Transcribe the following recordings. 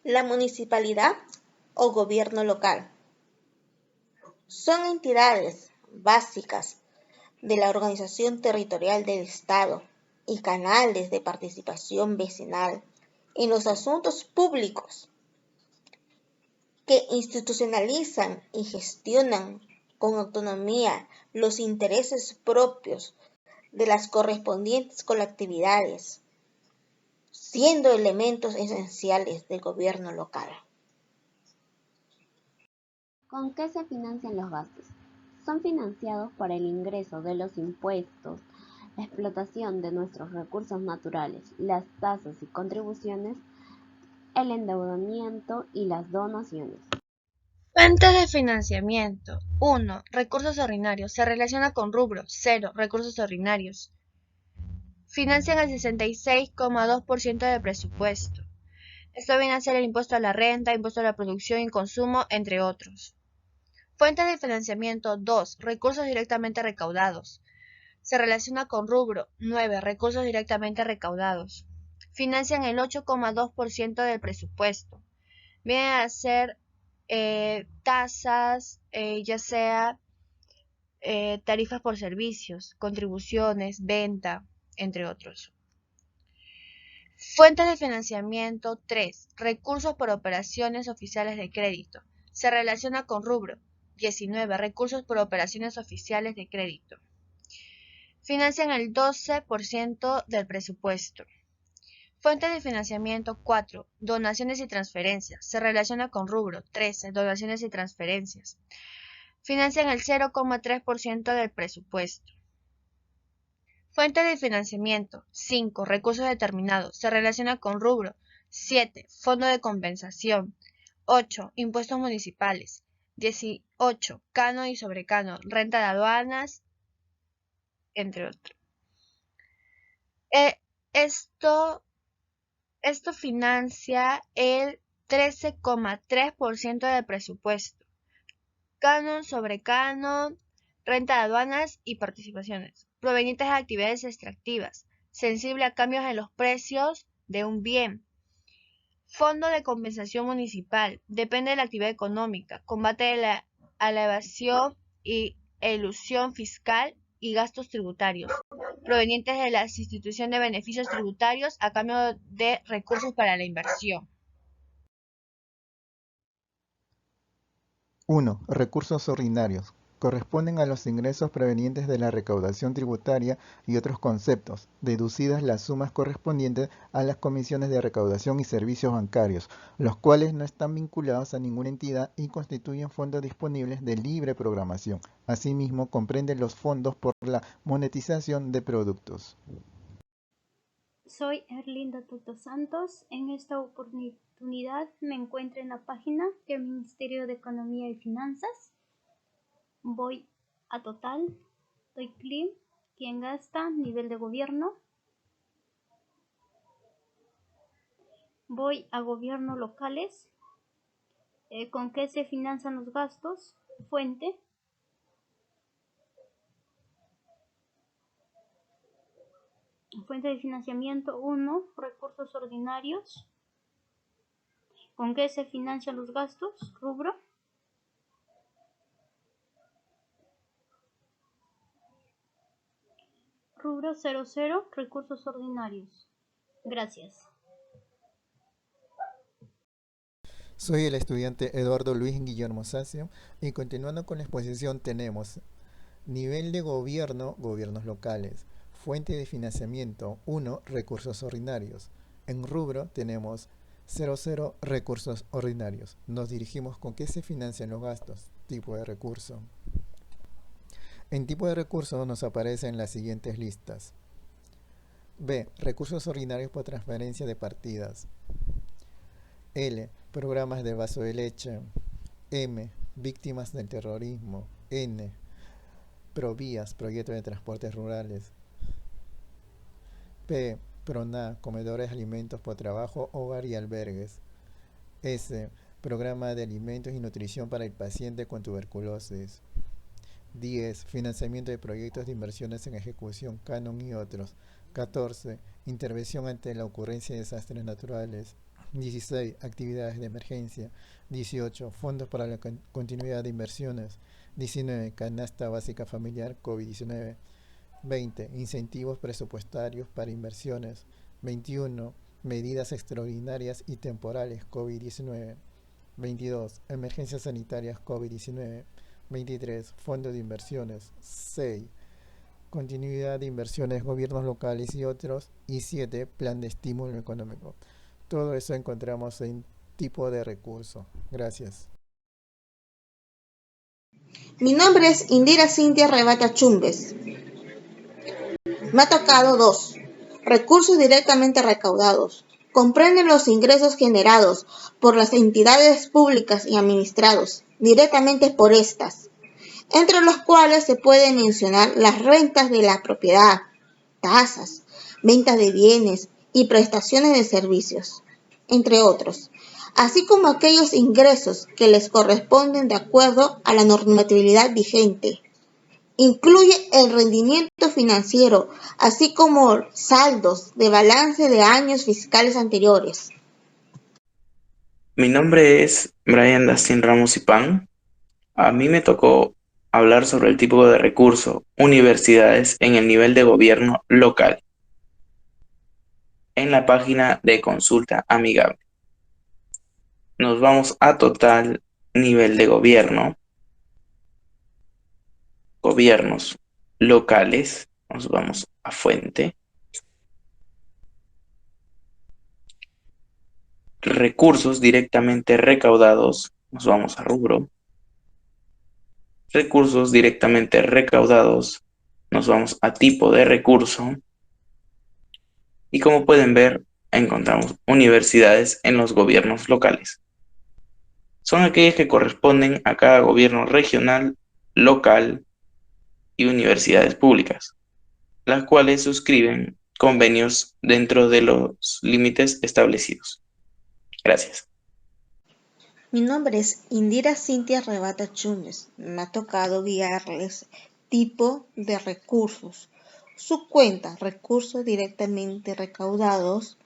La municipalidad o gobierno local son entidades básicas de la organización territorial del Estado y canales de participación vecinal en los asuntos públicos que institucionalizan y gestionan con autonomía los intereses propios de las correspondientes colectividades, siendo elementos esenciales del gobierno local. ¿Con qué se financian los gastos? Son financiados por el ingreso de los impuestos, la explotación de nuestros recursos naturales, las tasas y contribuciones, el endeudamiento y las donaciones. Fuentes de financiamiento. 1. Recursos ordinarios. Se relaciona con rubro. 0. Recursos ordinarios. Financian el 66,2% del presupuesto. Esto viene a ser el impuesto a la renta, impuesto a la producción y consumo, entre otros. Fuentes de financiamiento. 2. Recursos directamente recaudados. Se relaciona con rubro. 9. Recursos directamente recaudados. Financian el 8,2% del presupuesto. Viene a ser tasas, ya sea tarifas por servicios, contribuciones, venta, entre otros. Fuentes de financiamiento. 3. Recursos por operaciones oficiales de crédito. Se relaciona con rubro. 19. Recursos por operaciones oficiales de crédito. Financian el 12% del presupuesto. Fuentes de financiamiento. 4. Donaciones y transferencias. Se relaciona con rubro. 13. Donaciones y transferencias. Financian el 0,3% del presupuesto. Fuente de financiamiento. 5. Recursos determinados. Se relaciona con rubro. 7. Fondo de compensación. 8. Impuestos municipales. 18. Canon y sobrecanon. Renta de aduanas, entre otros. Esto financia el 13,3% del presupuesto. Canon, sobrecanon, renta de aduanas y participaciones, provenientes de actividades extractivas, sensible a cambios en los precios de un bien. Fondo de compensación municipal, depende de la actividad económica, combate a la evasión y elusión fiscal y gastos tributarios, provenientes de la institución de beneficios tributarios a cambio de recursos para la inversión. 1. Recursos ordinarios. Corresponden a los ingresos provenientes de la recaudación tributaria y otros conceptos, deducidas las sumas correspondientes a las comisiones de recaudación y servicios bancarios, los cuales no están vinculados a ninguna entidad y constituyen fondos disponibles de libre programación. Asimismo, comprenden los fondos por la monetización de productos. Soy Erlinda Toto Santos. En esta oportunidad me encuentro en la página del Ministerio de Economía y Finanzas. Voy a total, doy clic, quién gasta, nivel de gobierno. Voy a gobierno locales. ¿Con qué se financian los gastos? Fuente. Fuente de financiamiento 1, recursos ordinarios. ¿Con qué se financian los gastos? Rubro. Rubro 00, recursos ordinarios. Gracias. Soy el estudiante Eduardo Luis Guillermo Sacio y continuando con la exposición tenemos nivel de gobierno, gobiernos locales. Fuente de financiamiento 1, recursos ordinarios. En rubro tenemos 00, recursos ordinarios. Nos dirigimos con qué se financian los gastos, tipo de recurso. En tipo de recurso nos aparecen las siguientes listas. B. Recursos ordinarios por transferencia de partidas. L. Programas de vaso de leche. M. Víctimas del terrorismo. N. Provías, proyectos de transportes rurales. P. PRONA, comedores de alimentos por trabajo, hogar y albergues. S. Programa de alimentos y nutrición para el paciente con tuberculosis. 10. Financiamiento de proyectos de inversiones en ejecución, canon y otros. 14. Intervención ante la ocurrencia de desastres naturales. 16. Actividades de emergencia. 18. Fondos para la continuidad de inversiones. 19. Canasta básica familiar COVID-19. 20. Incentivos presupuestarios para inversiones. 21. Medidas extraordinarias y temporales COVID-19. 22. Emergencias sanitarias COVID-19. 23. Fondo de inversiones. 6. Continuidad de inversiones, gobiernos locales y otros. Y 7. Plan de estímulo económico. Todo eso encontramos en tipo de recurso. Gracias. Mi nombre es Indira Cintia Rebata Chumbes. Me ha tocado 2. Recursos directamente recaudados. Comprenden los ingresos generados por las entidades públicas y administrados directamente por estas, entre los cuales se pueden mencionar las rentas de la propiedad, tasas, ventas de bienes y prestaciones de servicios, entre otros, así como aquellos ingresos que les corresponden de acuerdo a la normatividad vigente. Incluye el rendimiento financiero, así como saldos de balance de años fiscales anteriores. Mi nombre es Brian Dastin Ramos y Pan. A mí me tocó hablar sobre el tipo de recurso, universidades en el nivel de gobierno local, en la página de consulta amigable. Nos vamos a total nivel de gobierno, gobiernos locales, nos vamos a fuente, recursos directamente recaudados, nos vamos a rubro, recursos directamente recaudados, nos vamos a tipo de recurso y como pueden ver encontramos universidades en los gobiernos locales. Son aquellas que corresponden a cada gobierno regional, local y universidades públicas, las cuales suscriben convenios dentro de los límites establecidos. Gracias. Mi nombre es Indira Cintia Rebata Chumbes. Me ha tocado guiarles tipo de recursos. Su cuenta, recursos directamente recaudados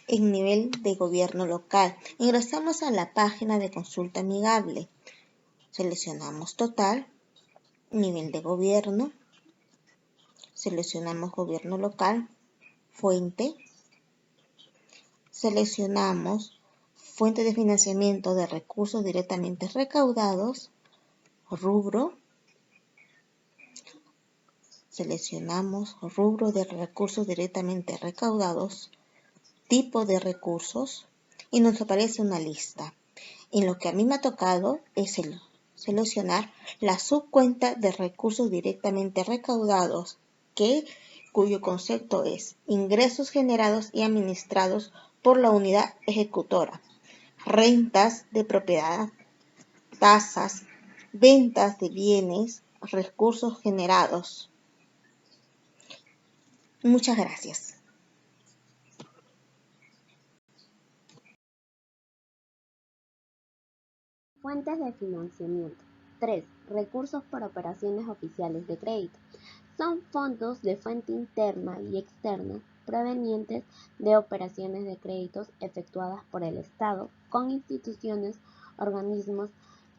en nivel de gobierno local. Ingresamos a la página de consulta amigable. Seleccionamos total, nivel de gobierno. Seleccionamos gobierno local, fuente. Seleccionamos fuente de financiamiento de recursos directamente recaudados, rubro. Seleccionamos rubro de recursos directamente recaudados, tipo de recursos y nos aparece una lista. En lo que a mí me ha tocado es seleccionar la subcuenta de recursos directamente recaudados, cuyo concepto es ingresos generados y administrados por la unidad ejecutora, rentas de propiedad, tasas, ventas de bienes, recursos generados. Muchas gracias. Fuentes de financiamiento. 3. Recursos por operaciones oficiales de crédito. Son fondos de fuente interna y externa provenientes de operaciones de créditos efectuadas por el Estado con instituciones, organismos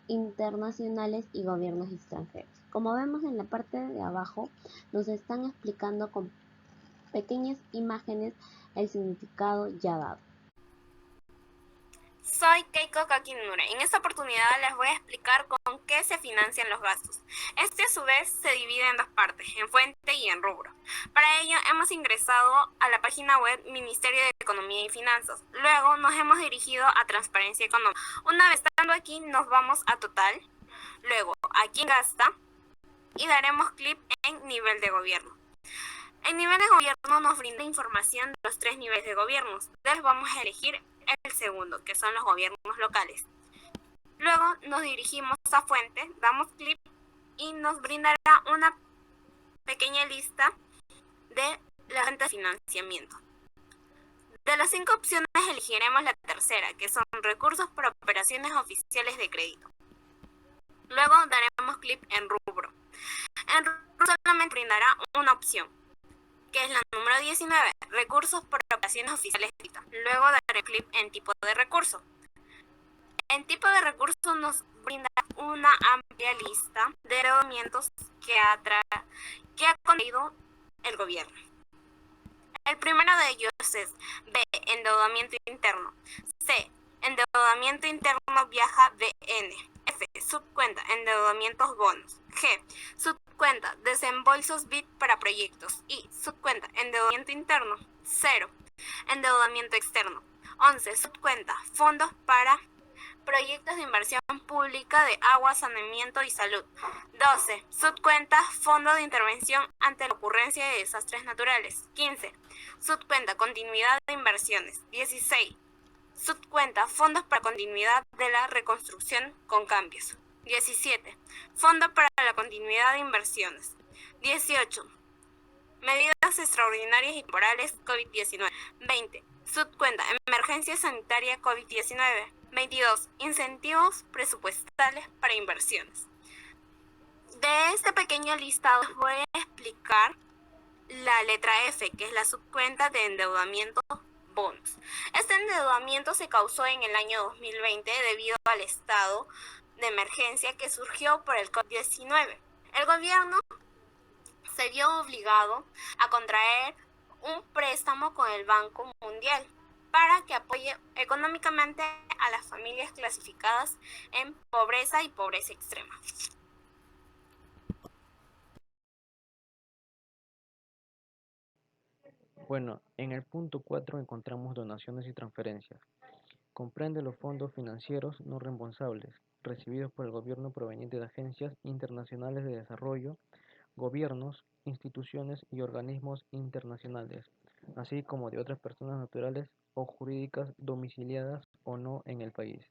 internacionales y gobiernos extranjeros. Como vemos en la parte de abajo, nos están explicando con pequeñas imágenes el significado ya dado. Soy Keiko Kakinura. En esta oportunidad les voy a explicar con qué se financian los gastos. Este a su vez se divide en dos partes, en fuente y en rubro. Para ello hemos ingresado a la página web Ministerio de Economía y Finanzas. Luego nos hemos dirigido a Transparencia Económica. Una vez estando aquí nos vamos a Total, luego aquí en Gasta y daremos clic en Nivel de Gobierno. El nivel de gobierno nos brinda información de los 3 niveles de gobiernos. Entonces vamos a elegir el segundo, que son los gobiernos locales. Luego nos dirigimos a fuente, damos clic y nos brindará una pequeña lista de la fuente de financiamiento. De las 5 opciones elegiremos la tercera, que son recursos por operaciones oficiales de crédito. Luego daremos clic en rubro. En rubro solamente brindará una opción, que es la número 19, recursos por operaciones oficiales de crédito. Luego daremos sobre el clip en tipo de recurso. En tipo de recurso nos brinda una amplia lista de endeudamientos que ha contraído el gobierno. El primero de ellos es B, endeudamiento interno. C, endeudamiento interno viaja BN. F, subcuenta, endeudamientos bonos. G, subcuenta, desembolsos BID para proyectos. Y, subcuenta, endeudamiento interno. 0, endeudamiento externo. 11, subcuenta, fondos para proyectos de inversión pública de agua, saneamiento y salud. 12. Subcuenta Fondo de Intervención ante la ocurrencia de desastres naturales. 15. Subcuenta Continuidad de inversiones. 16. Subcuenta Fondos para continuidad de la reconstrucción con cambios. 17. Fondo para la continuidad de inversiones. 18. Medidas extraordinarias y temporales COVID-19. 20. Subcuenta Emergencia sanitaria COVID-19. 22. Incentivos presupuestales para inversiones. De este pequeño listado les voy a explicar la letra F, que es la subcuenta de endeudamiento bonos. Este endeudamiento se causó en el año 2020 debido al estado de emergencia que surgió por el COVID-19. El gobierno se vio obligado a contraer un préstamo con el Banco Mundial para que apoye económicamente a las familias clasificadas en pobreza y pobreza extrema. Bueno, en el punto 4 encontramos donaciones y transferencias. Comprende los fondos financieros no reembolsables recibidos por el gobierno provenientes de agencias internacionales de desarrollo, gobiernos, instituciones y organismos internacionales, así como de otras personas naturales o jurídicas domiciliadas o no en el país.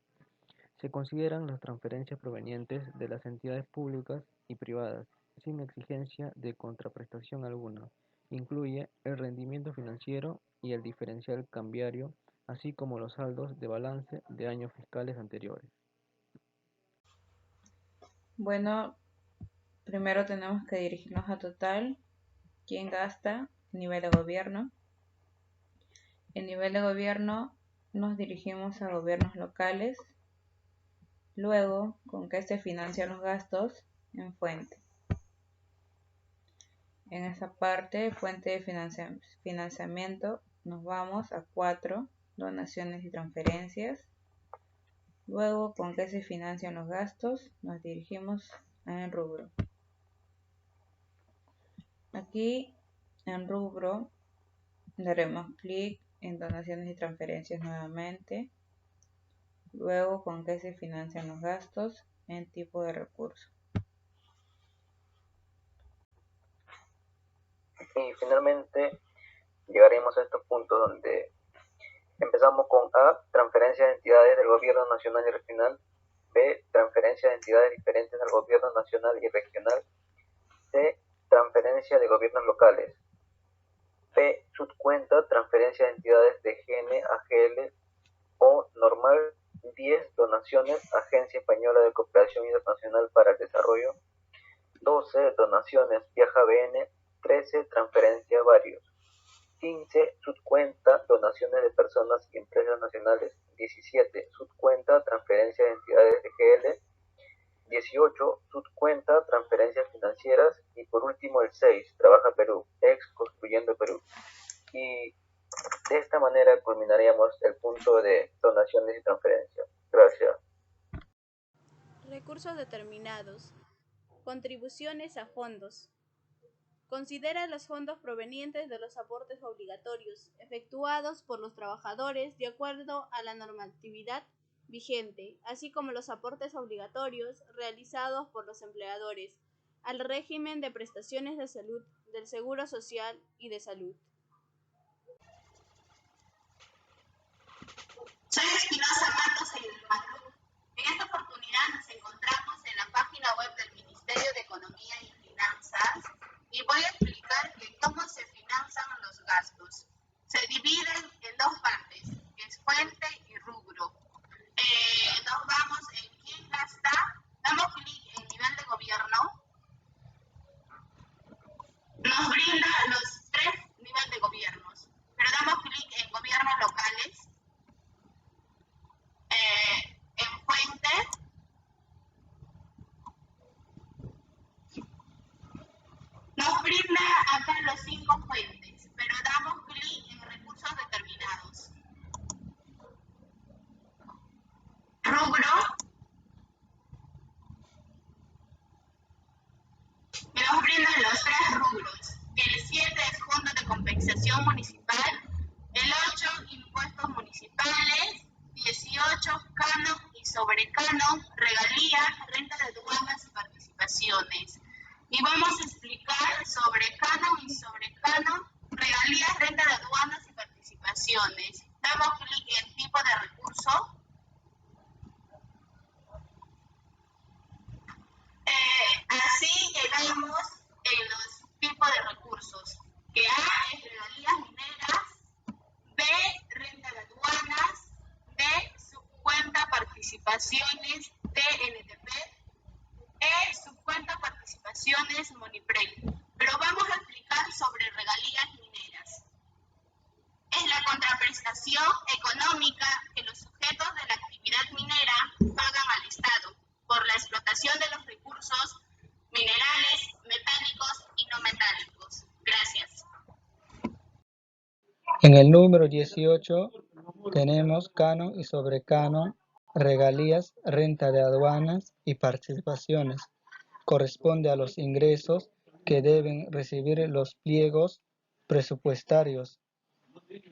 Se consideran las transferencias provenientes de las entidades públicas y privadas, sin exigencia de contraprestación alguna. Incluye el rendimiento financiero y el diferencial cambiario, así como los saldos de balance de años fiscales anteriores. Bueno, primero tenemos que dirigirnos a total, quién gasta, nivel de gobierno. En nivel de gobierno nos dirigimos a gobiernos locales. Luego, ¿con qué se financian los gastos? En fuente. En esa parte, fuente de financiamiento, nos vamos a 4, donaciones y transferencias. Luego, ¿con qué se financian los gastos? Nos dirigimos en rubro. Aquí, en rubro, daremos clic en donaciones y transferencias nuevamente. Luego, ¿con qué se financian los gastos? En tipo de recurso. Y finalmente llegaremos a estos puntos donde empezamos con A, transferencias de entidades del gobierno nacional y regional. B, transferencias de entidades diferentes al gobierno nacional y regional. C, transferencia de gobiernos locales. P, subcuenta, transferencia de entidades de GN a GL o normal. 10, donaciones, Agencia Española de Cooperación Internacional para el Desarrollo. 12, donaciones, Viaja BN. 13, transferencia varios. 15, subcuenta, donaciones de personas y empresas nacionales. 17, subcuenta, transferencia de entidades de GL. 18, subcuenta, transferencias financieras. Y por último el 6, Trabaja Perú, ex Construyendo Perú. Y de esta manera culminaríamos el punto de donaciones y transferencias. Gracias. Recursos determinados. Contribuciones a fondos. Considera los fondos provenientes de los aportes obligatorios efectuados por los trabajadores de acuerdo a la normatividad vigente, así como los aportes obligatorios realizados por los empleadores al régimen de prestaciones de salud, del Seguro Social y de Salud. Soy Espinosa Matos en esta oportunidad nos encontramos en la página web del Ministerio de Economía y Finanzas y voy a explicar cómo se financian los gastos. Se dividen en dos partes, que es fuente y rubro. Nos vamos en quién gasta, damos clic en nivel de gobierno, nos brinda los 3 niveles 18, canon y sobrecanon, regalías, renta de aduanas y participaciones. Y vamos a explicar sobre canon y sobrecanon, regalías, renta de aduanas y participaciones. Damos clic en tipo de recurso. Así llegamos en los tipos de recursos, que A es regalías mineras, B, renta de aduanas, D, subcuenta participaciones de NTP, E, subcuenta participaciones Moniprel. Pero vamos a explicar sobre regalías mineras. Es la contraprestación económica que los sujetos de la actividad minera pagan al Estado por la explotación de los recursos minerales, metálicos y no metálicos. Gracias. En el número 18 tenemos canon y sobrecanon, regalías, renta de aduanas y participaciones. Corresponde a los ingresos que deben recibir los pliegos presupuestarios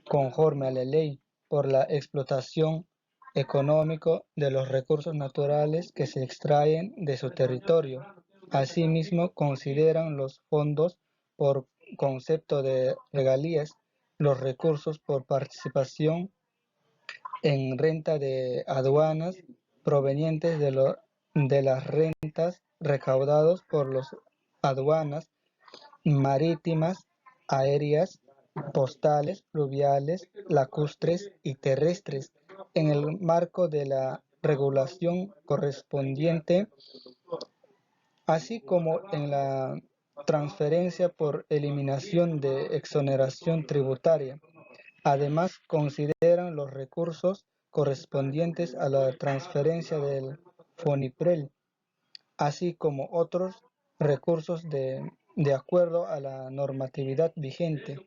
conforme a la ley por la explotación económica de los recursos naturales que se extraen de su territorio. Asimismo, consideran los fondos por concepto de regalías, los recursos por participación en renta de aduanas provenientes de las rentas recaudadas por las aduanas marítimas, aéreas, postales, fluviales, lacustres y terrestres, en el marco de la regulación correspondiente, así como en la transferencia por eliminación de exoneración tributaria. Además, consideran los recursos correspondientes a la transferencia del FONIPREL, así como otros recursos de acuerdo a la normatividad vigente.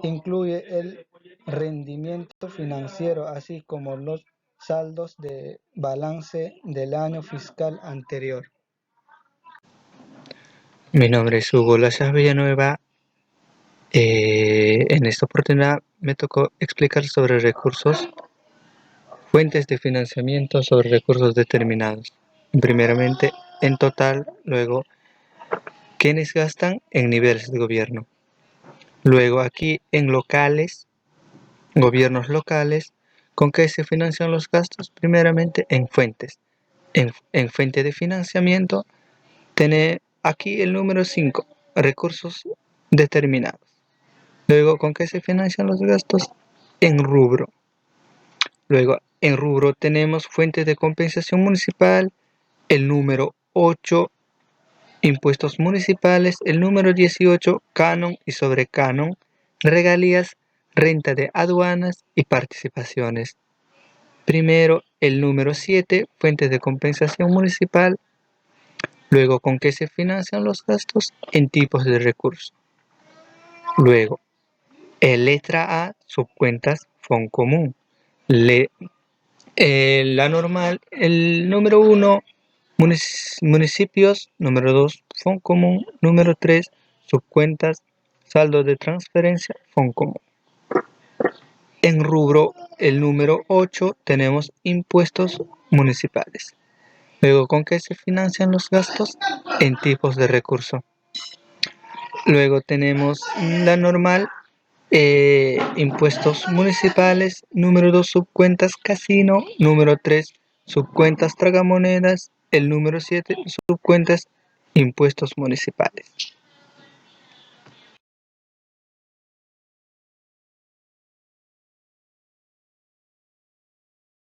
Incluye el rendimiento financiero, así como los saldos de balance del año fiscal anterior. Mi nombre es Hugo Lazas Villanueva. En esta oportunidad me tocó explicar sobre recursos, fuentes de financiamiento sobre recursos determinados. Primeramente, en total, luego, quienes gastan en niveles de gobierno. Luego aquí en locales, gobiernos locales, ¿con qué se financian los gastos? Primeramente en fuentes. En fuente de financiamiento, tiene aquí el número 5, recursos determinados. Luego, ¿con qué se financian los gastos? En rubro. Luego, en rubro tenemos fuentes de compensación municipal, el número 8, impuestos municipales, el número 18, canon y sobrecanon, regalías, renta de aduanas y participaciones. Primero, el número 7, fuentes de compensación municipal. Luego, ¿con qué se financian los gastos? En tipos de recursos. Luego, letra A, subcuentas FON común. La normal, el número 1, municipios, número 2, FON común, número 3, subcuentas, saldo de transferencia, FON común. En rubro, el número 8, tenemos impuestos municipales. Luego, ¿con qué se financian los gastos? En tipos de recurso. Luego tenemos la normal, impuestos municipales, número 2, subcuentas casino, número 3, subcuentas tragamonedas, el número 7, subcuentas impuestos municipales.